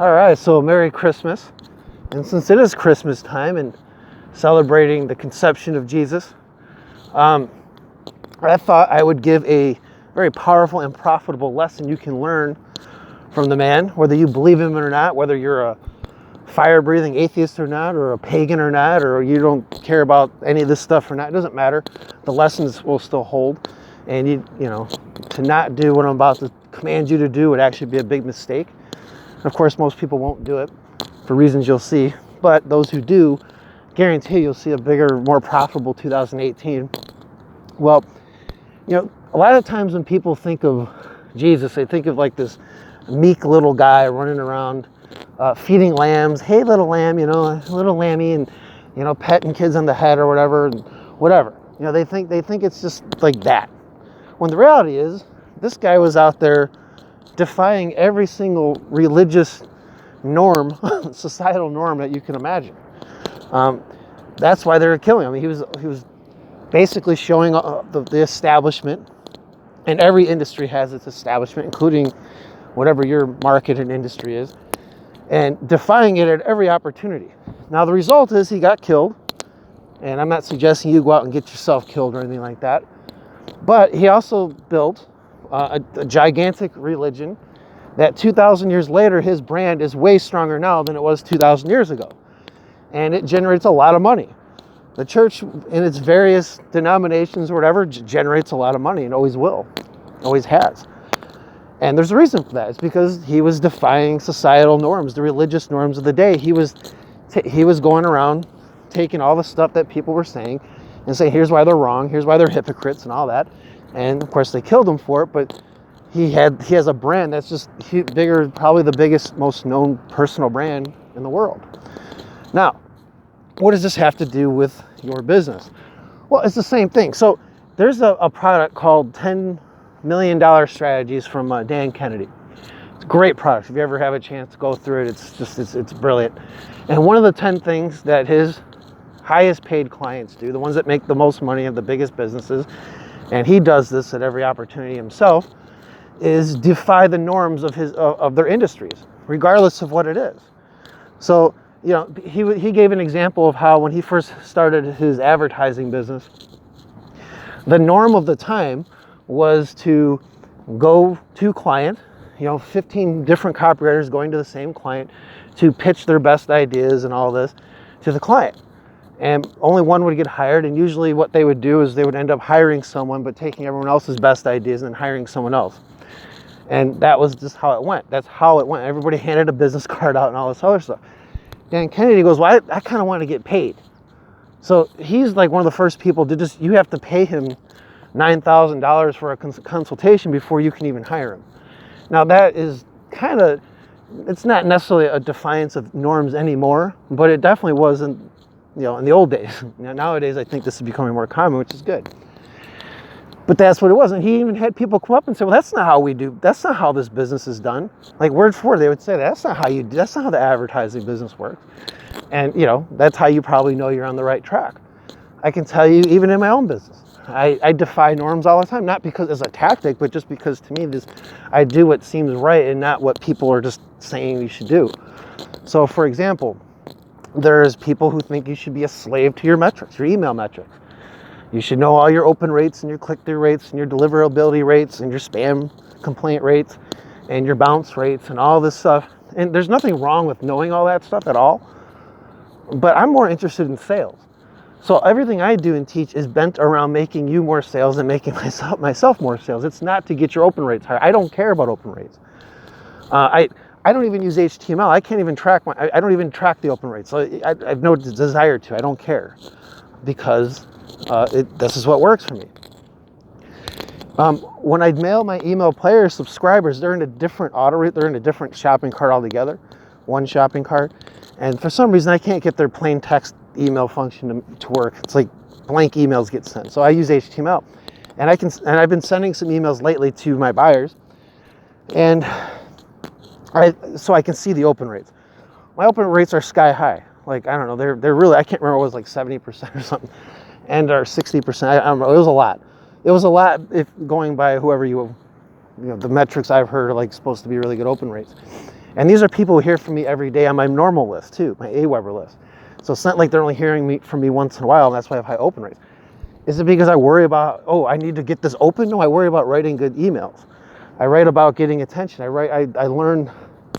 All right, so Merry Christmas. And since it is Christmas time and celebrating the conception of Jesus, I thought I would give a very powerful and profitable lesson you can learn from the man, whether you believe him or not, whether you're a fire-breathing atheist or not, or a pagan or not, or you don't care about any of this stuff or not. It doesn't matter. The lessons will still hold. And you know, to not do what I'm about to command you to do would actually be a big mistake. Of course, most people won't do it for reasons you'll see, but those who do, guarantee you'll see a bigger, more profitable 2018. Well, you know, a lot of times when people think of Jesus, they think of like this meek little guy running around feeding lambs. Hey, little lamb, you know, little lammy, and you know, petting kids on the head or whatever, and whatever. You know, they think it's just like that. When the reality is, this guy was out there defying every single religious norm, societal norm that you can imagine. That's why they were killing him. He was basically showing the establishment, and every industry has its establishment, including whatever your market and industry is, and defying it at every opportunity. Now the result is he got killed, and I'm not suggesting you go out and get yourself killed or anything like that, but he also built a gigantic religion that 2,000 years later, his brand is way stronger now than it was 2,000 years ago. And it generates a lot of money. The church in its various denominations or whatever generates a lot of money and always will, always has. And there's a reason for that. It's because he was defying societal norms, the religious norms of the day. He was going around taking all the stuff that people were saying and saying, here's why they're wrong, here's why they're hypocrites and all that. And of course they killed him for it, but he has a brand that's just bigger, probably the biggest, most known personal brand in the world. Now, what does this have to do with your business? Well, it's the same thing. So there's a product called $10 Million Strategies from Dan Kennedy. It's a great product. If you ever have a chance to go through it, it's brilliant. And one of the 10 things that his highest paid clients do, the ones that make the most money of the biggest businesses, and he does this at every opportunity himself, is defy the norms of their industries, regardless of what it is. So, you know, he gave an example of how when he first started his advertising business, the norm of the time was to go to client, you know, 15 different copywriters going to the same client to pitch their best ideas and all this to the client. And only one would get hired, and usually what they would do is they would end up hiring someone but taking everyone else's best ideas and then hiring someone else. And that was just how it went. That's how it went. Everybody handed a business card out and all this other stuff. Dan Kennedy goes, well, I kind of want to get paid. So he's like one of the first people to you have to pay him $9,000 for a consultation before you can even hire him. Now that is it's not necessarily a defiance of norms anymore, but it definitely wasn't, you know, in the old days. Nowadays, I think this is becoming more common, which is good. But that's what it was. And he even had people come up and say, well, that's not how we do, that's not how this business is done. Like word for word, they would say, that's not how the advertising business works. And, you know, that's how you probably know you're on the right track. I can tell you, even in my own business, I defy norms all the time, not because it's a tactic, but just because to me, I do what seems right and not what people are just saying you should do. So for example, there's people who think you should be a slave to your metrics, your email metrics. You should know all your open rates and your click-through rates and your deliverability rates and your spam complaint rates and your bounce rates and all this stuff. And there's nothing wrong with knowing all that stuff at all. But I'm more interested in sales. So everything I do and teach is bent around making you more sales and making myself more sales. It's not to get your open rates higher. I don't care about open rates. I don't even use HTML. I can't even track I don't even track the open rates. So I have no desire to. I don't care because this is what works for me. When I mail my email player subscribers, they're in a different they're in a different shopping cart altogether, one shopping cart. And for some reason, I can't get their plain text email function to work. It's like blank emails get sent. So I use HTML, and I've been sending some emails lately to my buyers, and so I can see the open rates. My open rates are sky high. Like, I don't know, they're really, I can't remember, it was like 70% or something, and or 60%. I don't know. It was a lot. It was a lot if going by whoever you know, the metrics I've heard are like supposed to be really good open rates. And these are people who hear from me every day on my normal list too, my AWeber list. So it's not like they're only hearing from me once in a while, and that's why I have high open rates. Is it because I worry about, oh, I need to get this open? No, I worry about writing good emails. I write about getting attention. I learn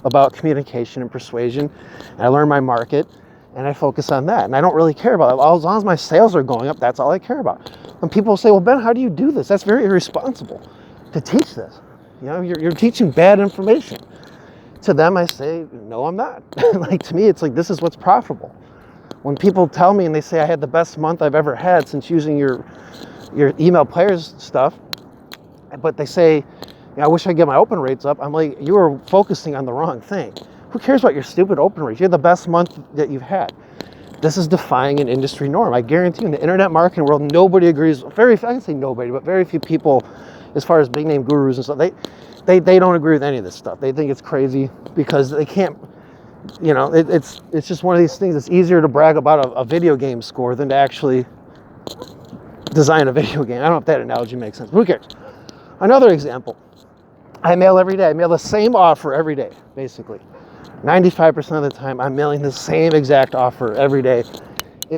about communication and persuasion. And I learn my market, and I focus on that. And I don't really care about it. As long as my sales are going up, that's all I care about. When people say, well, Ben, how do you do this? That's very irresponsible to teach this. You know, you're teaching bad information. To them, I say, no, I'm not. Like, to me, it's like, this is what's profitable. When people tell me and they say I had the best month I've ever had since using your email players stuff, but they say, I wish I could get my open rates up, I'm like, you are focusing on the wrong thing. Who cares about your stupid open rates? You're the best month that you've had. This is defying an industry norm. I guarantee you, in the internet marketing world, nobody agrees. I can say nobody, but very few people, as far as big name gurus and stuff, they don't agree with any of this stuff. They think it's crazy because they can't. You know, it's just one of these things. It's easier to brag about a video game score than to actually design a video game. I don't know if that analogy makes sense. Who cares? Another example. I mail every day. I mail the same offer every day, basically. 95% of the time, I'm mailing the same exact offer every day.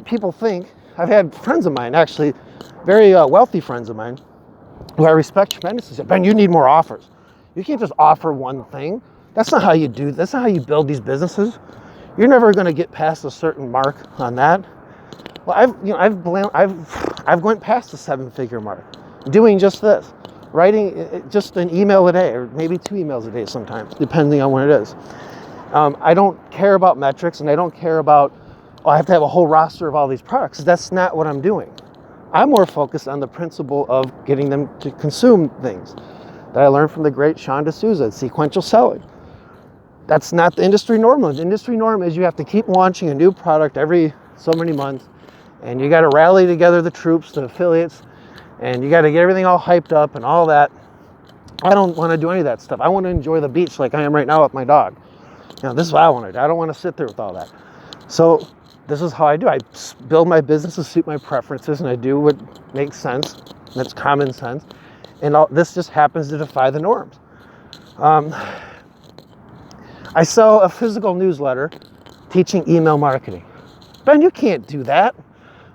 People think, I've had friends of mine, actually, very wealthy friends of mine, who I respect tremendously, say, Ben, you need more offers. You can't just offer one thing. That's not how you do. That's not how you build these businesses. You're never going to get past a certain mark on that. Well, I've went past the 7-figure mark, doing just this, writing just an email a day, or maybe 2 emails a day sometimes, depending on what it is. I don't care about metrics, and I don't care about, I have to have a whole roster of all these products. That's not what I'm doing. I'm more focused on the principle of getting them to consume things that I learned from the great Sean D'Souza, sequential selling. That's not the industry norm. The industry norm is you have to keep launching a new product every so many months, and you got to rally together the troops, the affiliates, and you got to get everything all hyped up and all that. I don't want to do any of that stuff. I want to enjoy the beach like I am right now with my dog. You know, this is what I want to do. I don't want to sit there with all that. So this is how I do. I build my business to suit my preferences, and I do what makes sense. That's common sense. And this just happens to defy the norms. I sell a physical newsletter teaching email marketing. Ben, you can't do that.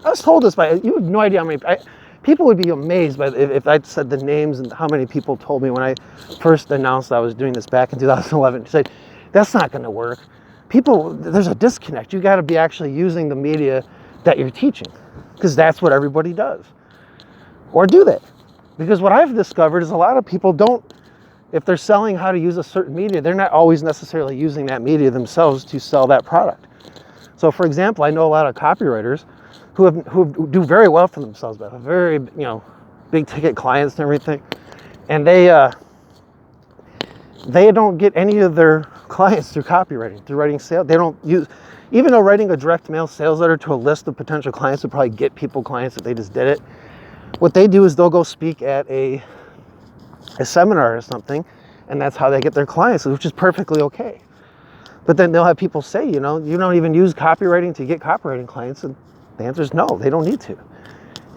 I was told this you have no idea how many, people would be amazed by if I said the names and how many people told me when I first announced I was doing this back in 2011. Said, that's not going to work. There's a disconnect. You got to be actually using the media that you're teaching, because that's what everybody does. Or do they? Because what I've discovered is a lot of people don't, if they're selling how to use a certain media, they're not always necessarily using that media themselves to sell that product. So for example, I know a lot of copywriters who do very well for themselves, but have very, big ticket clients and everything. And they don't get any of their clients through copywriting, through writing sales. They don't use, even though writing a direct mail sales letter to a list of potential clients would probably get people clients if they just did it. What they do is they'll go speak at a seminar or something, and that's how they get their clients, which is perfectly okay. But then they'll have people say, you don't even use copywriting to get copywriting clients, and the answer is no, they don't need to.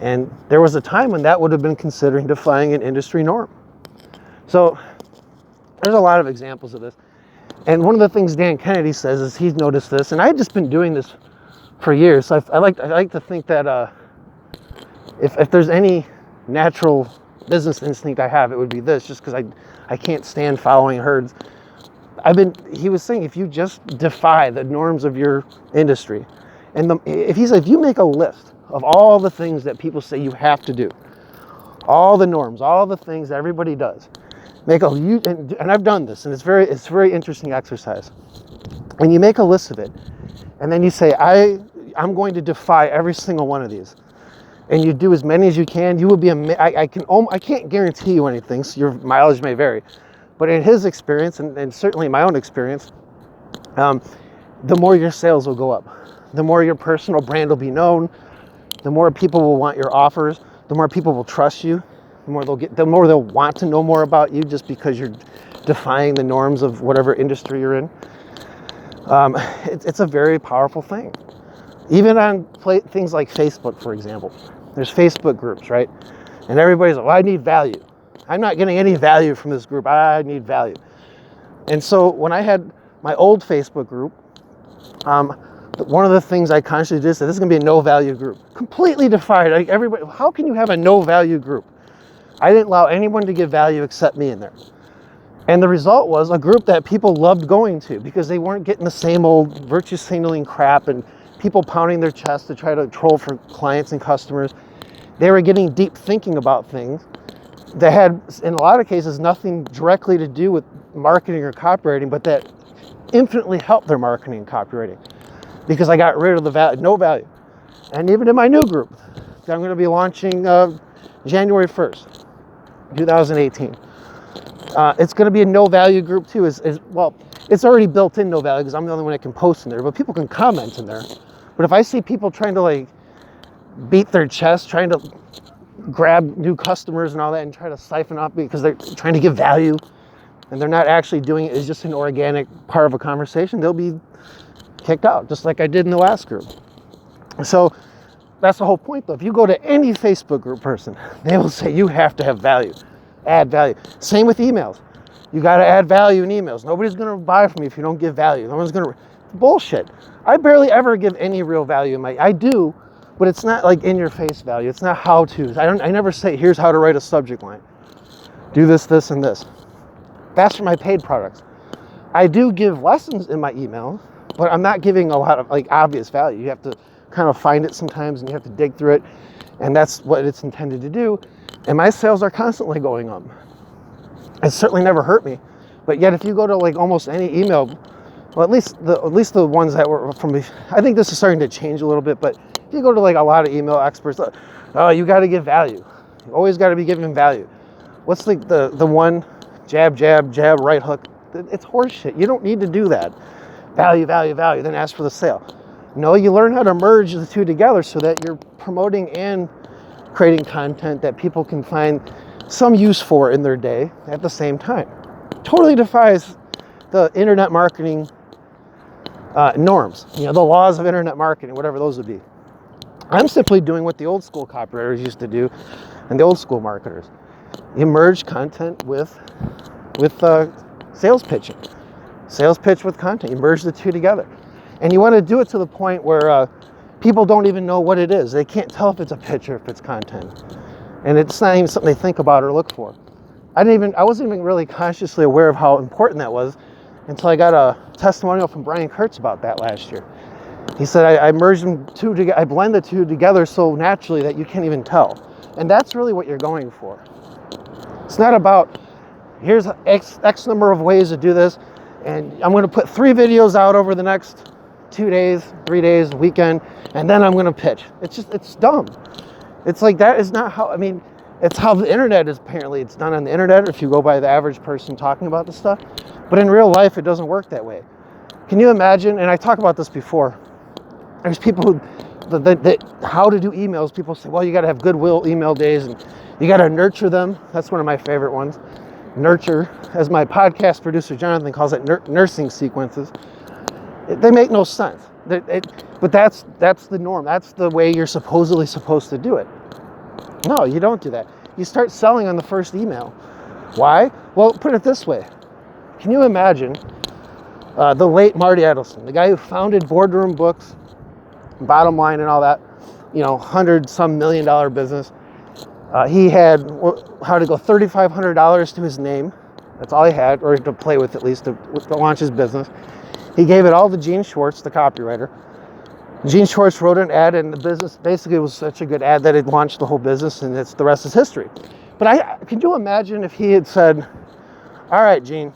And there was a time when that would have been considering defying an industry norm. So there's a lot of examples of this. And one of the things Dan Kennedy says is he's noticed this, and I've just been doing this for years. So I like to think that if there's any natural business instinct I have, it would be this, just because I can't stand following herds. He was saying, if you just defy the norms of your industry, and if you make a list of all the things that people say you have to do, all the norms, all the things that everybody does, and I've done this, and it's very interesting exercise. And you make a list of it, and then you say, I'm going to defy every single one of these. And you do as many as you can, you will be amazed. I can't guarantee you anything, so your mileage may vary. But in his experience, and certainly my own experience, the more your sales will go up. The more your personal brand will be known, the more people will want your offers, the more people will trust you, the more they'll want to know more about you, just because you're defying the norms of whatever industry you're in. It's a very powerful thing. Even on things like Facebook, for example. There's Facebook groups, right? And everybody's like, well, I need value. I'm not getting any value from this group. I need value. And so when I had my old Facebook group, one of the things I consciously did is this is going to be a no value group. Completely defied. Like everybody, how can you have a no value group? I didn't allow anyone to give value except me in there. And the result was a group that people loved going to because they weren't getting the same old virtue signaling crap and people pounding their chest to try to troll for clients and customers. They were getting deep thinking about things that had, in a lot of cases, nothing directly to do with marketing or copywriting, but that infinitely helped their marketing and copywriting because I got rid of the no value. And even in my new group that I'm going to be launching January 1st, 2018, it's going to be a no value group too. Well, it's already built in no value because I'm the only one that can post in there, but people can comment in there. But if I see people trying to like beat their chest, trying to grab new customers and all that and try to siphon off because they're trying to give value and they're not actually doing it as just an organic part of a conversation, they'll be kicked out, just like I did in the last group. So that's the whole point though. If you go to any Facebook group person, they will say you have to have value, add value. Same with emails. You got to add value in emails. Nobody's going to buy from you if you don't give value. No one's going to, bullshit. I barely ever give any real value in I do, but it's not like in your face value. It's not how to. I never say, here's how to write a subject line. Do this, this, and this. That's for my paid products. I do give lessons in my email, but I'm not giving a lot of like obvious value. You have to kind of find it sometimes and you have to dig through it. And that's what it's intended to do. And my sales are constantly going up. It certainly never hurt me. But yet if you go to like almost any email, well, at least the ones that were from me, I think this is starting to change a little bit, but if you go to like a lot of email experts, oh, you got to give value. You always got to be giving value. What's the one jab, right hook? It's horseshit. You don't need to do that. Value, then ask for the sale. No, you learn how to merge the two together so that you're promoting and creating content that people can find some use for in their day at the same time. Totally defies the internet marketing norms, the laws of internet marketing, whatever those would be. I'm simply doing what the old school copywriters used to do and the old school marketers. You merge content with sales pitching. Sales pitch with content. You merge the two together. And you want to do it to the point where people don't even know what it is. They can't tell if it's a pitch or if it's content. And it's not even something they think about or look for. I wasn't even really consciously aware of how important that was until I got a testimonial from Brian Kurtz about that last year. He said, I merged them two together, I blend the two together so naturally that you can't even tell. And that's really what you're going for. It's not about, here's X number of ways to do this, and I'm going to put 3 videos out over the next 2 days, 3 days, weekend, and then I'm going to pitch. It's dumb. It's like, that is not how, it's how the internet is apparently. It's done on the internet, if you go by the average person talking about this stuff. But in real life, it doesn't work that way. Can you imagine, and I talked about this before, there's people who, how to do emails, people say, well, you got to have goodwill email days, and you got to nurture them. That's one of my favorite ones. Nurture, as my podcast producer Jonathan calls it, nursing sequences. They make no sense. But that's the norm. That's the way you're supposedly supposed to do it. No, you don't do that. You start selling on the first email. Why? Well, put it this way. Can you imagine the late Marty Edelson, the guy who founded Boardroom Books, Bottom Line and all that, $100-some million business. He had how to go $3,500 to his name. That's all he had, or to play with at least to launch his business. He gave it all to Gene Schwartz, the copywriter. Gene Schwartz wrote an ad, and the business basically was such a good ad that it launched the whole business, and the rest is history. But can you imagine if he had said, all right, Gene,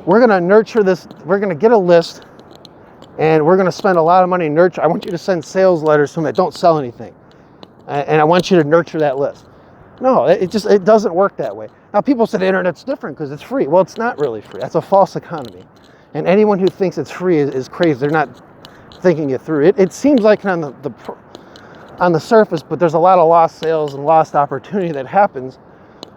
we're going to nurture this. We're going to get a list, and we're going to spend a lot of money to nurture. I want you to send sales letters to them that don't sell anything, and I want you to nurture that list. No, it doesn't work that way. Now, people say the internet's different because it's free. Well, it's not really free. That's a false economy. And anyone who thinks it's free is crazy. They're not thinking it through. It seems like on the surface, but there's a lot of lost sales and lost opportunity that happens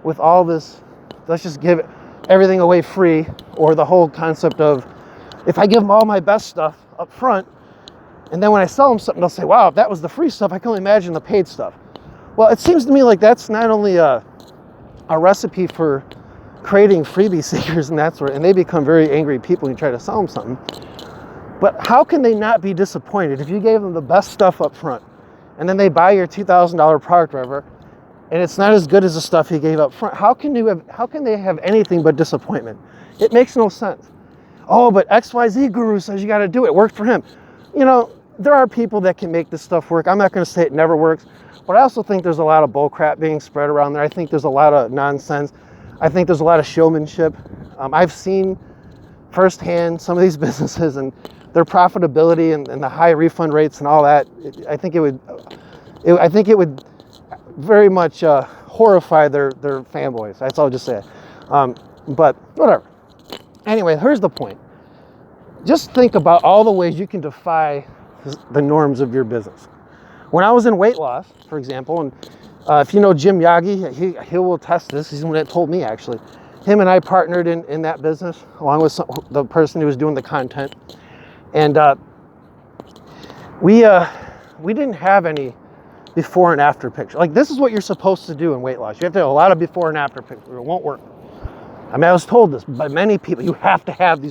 with all this. Let's just give everything away free, or the whole concept of, if I give them all my best stuff up front, and then when I sell them something, they'll say, wow, if that was the free stuff, I can only imagine the paid stuff. Well, it seems to me like that's not only a recipe for creating freebie seekers and that sort, and they become very angry people when you try to sell them something. But how can they not be disappointed if you gave them the best stuff up front, and then they buy your $2,000 product, whatever, and it's not as good as the stuff you gave up front? How can they have anything but disappointment? It makes no sense. Oh, but XYZ guru says you got to do it. It worked for him. You know, there are people that can make this stuff work. I'm not going to say it never works, but I also think there's a lot of bull crap being spread around there. I think there's a lot of nonsense. I think there's a lot of showmanship. I've seen firsthand some of these businesses and their profitability and the high refund rates and all that. I think it would very much horrify their fanboys. That's all I'll just say. But whatever. Anyway, here's the point. Just think about all the ways you can defy the norms of your business. When I was in weight loss, for example, and if you know Jim Yagi, he will test this. He's the one that told me, actually. Him and I partnered in that business along with the person who was doing the content. And we didn't have any before and after pictures. Like, this is what you're supposed to do in weight loss. You have to have a lot of before and after pictures, or it won't work. I mean, I was told this by many people. You have to have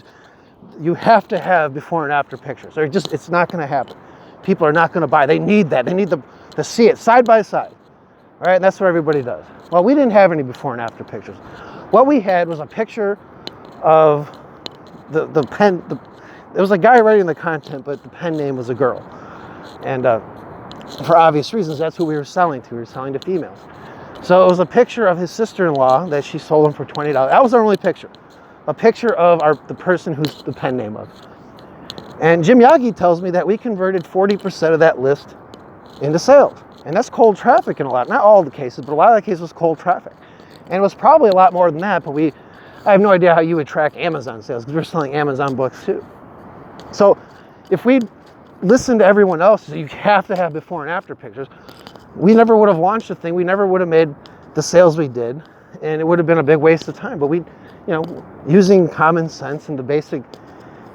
before and after pictures. Or it's not going to happen. People are not going to buy. They need that. They need to see it side by side. All right, and that's what everybody does. Well, we didn't have any before and after pictures. What we had was a picture of the pen. There was a guy writing the content, but the pen name was a girl. And for obvious reasons, that's who we were selling to. We were selling to females. So it was a picture of his sister-in-law that she sold him for $20. That was our only picture. A picture of the person who's the pen name of. And Jim Yagi tells me that we converted 40% of that list into sales. And that's cold traffic in a lot. Not all the cases, but a lot of the cases was cold traffic. And it was probably a lot more than that, but I have no idea how you would track Amazon sales, because we're selling Amazon books too. So if we listened to everyone else, so you have to have before and after pictures, we never would have launched the thing. We never would have made the sales we did, and it would have been a big waste of time. But using common sense and the basic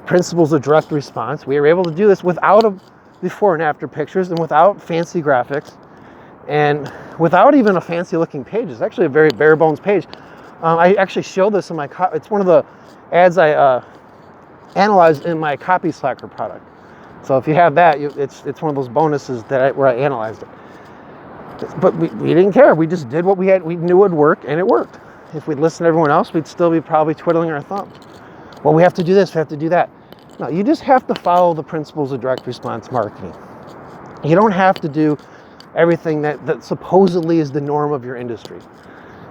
principles of direct response, we were able to do this without a before and after pictures and without fancy graphics and without even a fancy looking page. It's actually a very bare bones page. I actually show this in my it's one of the ads I analyzed in my Copy Slacker product. So if you have that, it's one of those bonuses where I analyzed it. But we didn't care. We just did what we knew would work, and it worked. If we'd listened to everyone else, we'd still be probably twiddling our thumbs. Well, we have to do this, we have to do that. No, you just have to follow the principles of direct response marketing. You don't have to do everything that supposedly is the norm of your industry.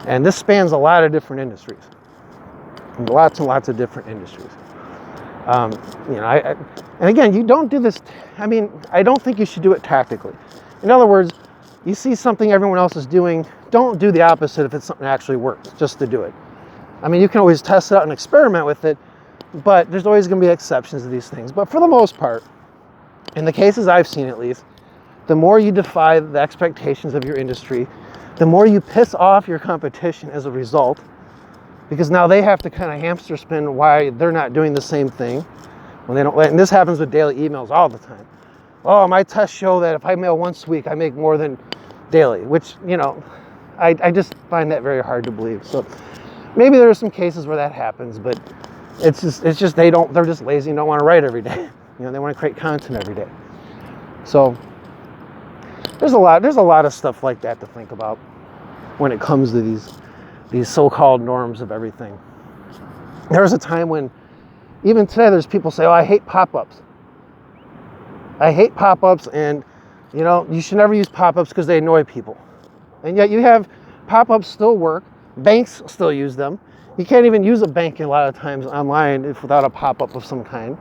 And this spans a lot of different industries. Lots and lots of different industries. And again, you don't do this. I don't think you should do it tactically. In other words, you see something everyone else is doing, don't do the opposite if it's something that actually works, just to do it. You can always test it out and experiment with it, but there's always going to be exceptions to these things. But for the most part, in the cases I've seen at least, the more you defy the expectations of your industry, the more you piss off your competition as a result, because now they have to kind of hamster spin why they're not doing the same thing when they don't. And this happens with daily emails all the time. Oh, my tests show that if I mail once a week, I make more than daily, which, I just find that very hard to believe. So maybe there are some cases where that happens, but it's just they're just lazy and don't want to write every day. They want to create content every day. So there's a lot of stuff like that to think about when it comes to these so-called norms of everything. There was a time when, even today, there's people say, oh, I hate pop-ups. I hate pop-ups, and you should never use pop-ups because they annoy people. And yet you have pop-ups still work. Banks still use them. You can't even use a bank a lot of times online without a pop-up of some kind.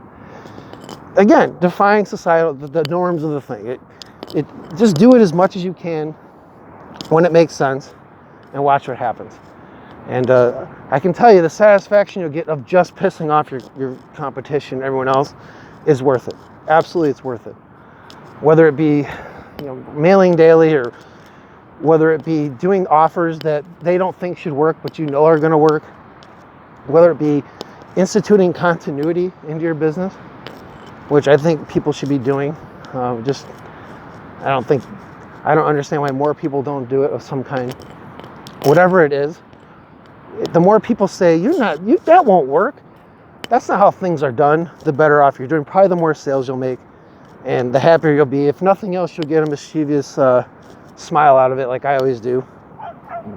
Again, defying societal, the norms of the thing. Just do it as much as you can when it makes sense and watch what happens. And I can tell you the satisfaction you'll get of just pissing off your competition, everyone else, is worth it. Absolutely, it's worth it. Whether it be mailing daily, or whether it be doing offers that they don't think should work but are going to work, whether it be instituting continuity into your business, which I think people should be doing. I don't understand why more people don't do it of some kind. Whatever it is, the more people say, that won't work. That's not how things are done. The better off you're doing. Probably the more sales you'll make and the happier you'll be. If nothing else, you'll get a mischievous smile out of it, like I always do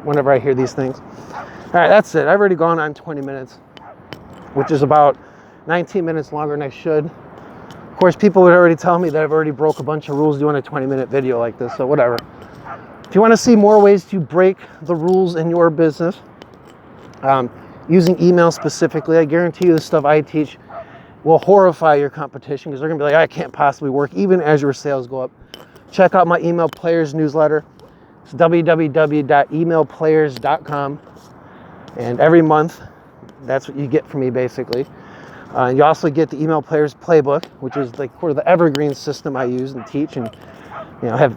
whenever I hear these things. All right, that's it. I've already gone on 20 minutes, which is about 19 minutes longer than I should. Of course, people would already tell me that I've already broke a bunch of rules doing a 20-minute video like this, so whatever. If you want to see more ways to break the rules in your business, using email specifically, I guarantee you the stuff I teach will horrify your competition because they're going to be like, I can't possibly work even as your sales go up. Check out my Email Players newsletter. It's www.emailplayers.com. And every month, that's what you get from me basically. You also get the Email Players playbook, which is like sort of the evergreen system I use and teach. And have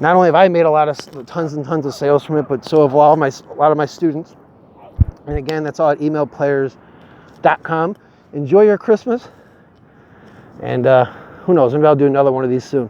not only have I made tons and tons of sales from it, but so have a lot of my students. And again, that's all at emailplayers.com. Enjoy your Christmas. And who knows, maybe I'll do another one of these soon.